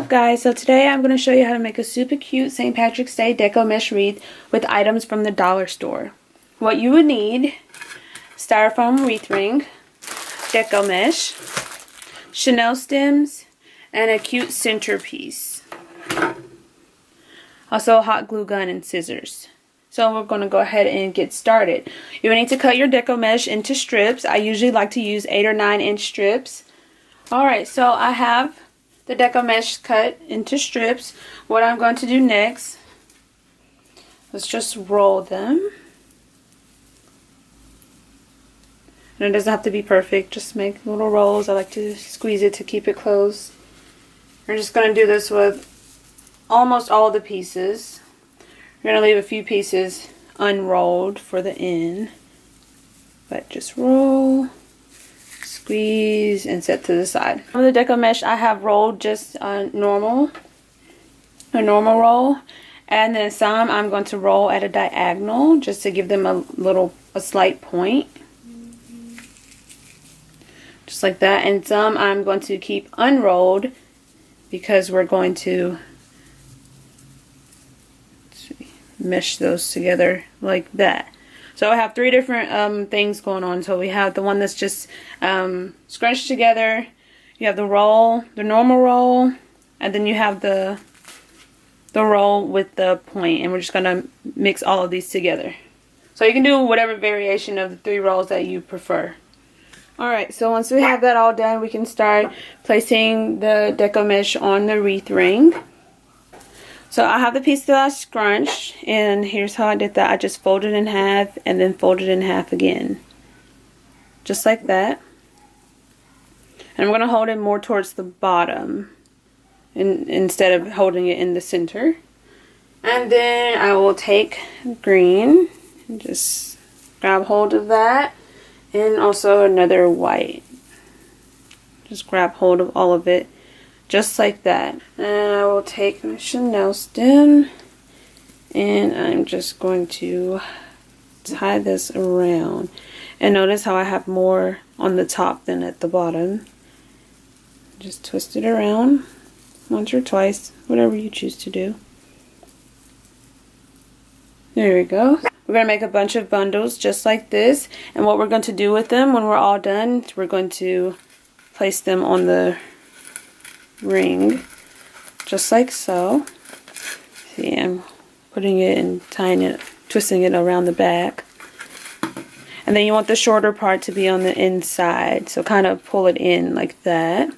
up, guys? So today I'm going to show you how to make a super cute St. Patrick's Day deco mesh wreath with items from the dollar store. What you would need: styrofoam wreath ring, deco mesh, chenille stems, and a cute centerpiece. Also a hot glue gun and scissors. So we're going to go ahead and get started. You will need to cut your deco mesh into strips. I usually like to use 8 or 9 inch strips. Alright, so I have the deco mesh cut into strips. What I'm going to do next, let's just roll them. And it doesn't have to be perfect, just make little rolls. I like to squeeze it to keep it closed. We're just going to do this with almost all the pieces. We're going to leave a few pieces unrolled for the end. But just roll, squeeze, and set to the side. On the deco mesh, I have rolled just a normal roll. And then some I'm going to roll at a diagonal just to give them a slight point. Just like that. And some I'm going to keep unrolled because we're going to mesh those together like that. So I have 3 different things going on. So we have the one that's just scrunched together. You have the roll, the normal roll, and then you have the roll with the point. And we're just going to mix all of these together. So you can do whatever variation of the 3 rolls that you prefer. Alright, so once we have that all done, we can start placing the deco mesh on the wreath ring. So I have the piece that I scrunched, and here's how I did that. I just folded in half and then folded in half again. Just like that. And I'm going to hold it more towards the bottom instead of holding it in the center. And then I will take green and just grab hold of that. And also another white. Just grab hold of all of it. Just like that. And I will take my chenille stem. And I'm just going to tie this around. And notice how I have more on the top than at the bottom. Just twist it around once or twice. Whatever you choose to do. There we go. We're going to make a bunch of bundles just like this. And what we're going to do with them when we're all done, we're going to place them on the ring. Just like so. See, I'm putting it and tying it, twisting it around the back. And then you want the shorter part to be on the inside. So kind of pull it in like that.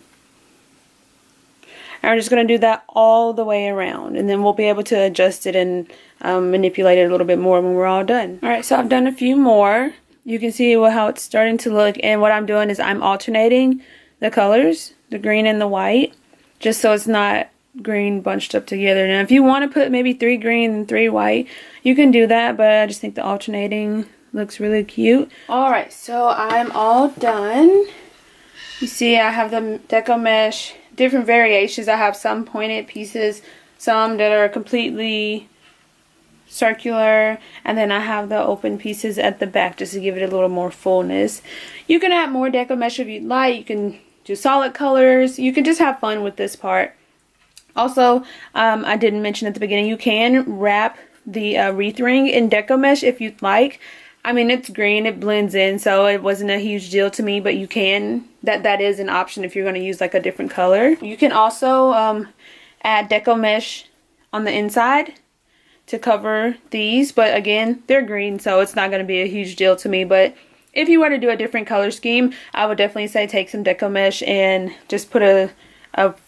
And we're just going to do that all the way around. And then we'll be able to adjust it and manipulate it a little bit more when we're all done. Alright, so I've done a few more. You can see how it's starting to look. And what I'm doing is I'm alternating the colors, the green and the white, just so it's not green bunched up together. Now if you want to put maybe 3 green and 3 white, you can do that. But I just think the alternating looks really cute. Alright, so I'm all done. You see I have the deco mesh. Different variations. I have some pointed pieces, some that are completely circular, and then I have the open pieces at the back just to give it a little more fullness. You can add more deco mesh if you'd like. You can do solid colors. You can just have fun with this part. Also, I didn't mention at the beginning, you can wrap the wreath ring in deco mesh if you'd like. I mean, it's green, it blends in, so it wasn't a huge deal to me, but you can. That is an option if you're going to use like a different color. You can also add deco mesh on the inside to cover these, but again, they're green, so it's not going to be a huge deal to me. But if you were to do a different color scheme, I would definitely say take some deco mesh and just put a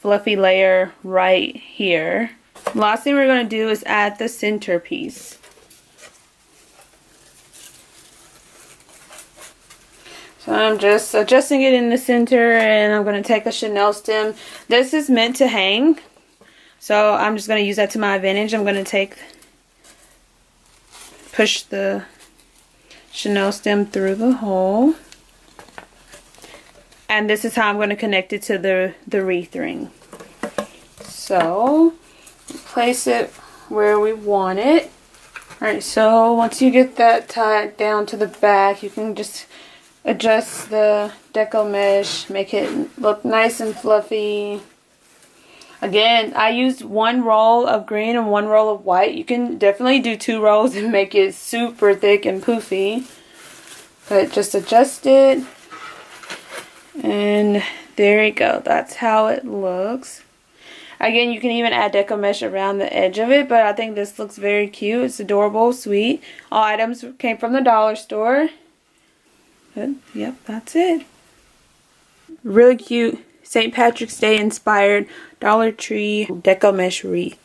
fluffy layer right here. Last thing we're going to do is add the centerpiece. So I'm just adjusting it in the center, and I'm going to take a chenille stem. This is meant to hang, so I'm just going to use that to my advantage. I'm going to push the chenille stem through the hole. And this is how I'm going to connect it to the wreath ring. So, place it where we want it. Alright, so once you get that tied down to the back, you can just adjust the deco mesh, make it look nice and fluffy. Again, I used 1 roll of green and 1 roll of white. You can definitely do 2 rolls and make it super thick and poofy. But just adjust it. And there you go. That's how it looks. Again, you can even add deco mesh around the edge of it, but I think this looks very cute. It's adorable, sweet. All items came from the dollar store. But, yep, that's it. Really cute St. Patrick's Day inspired Dollar Tree deco mesh wreath.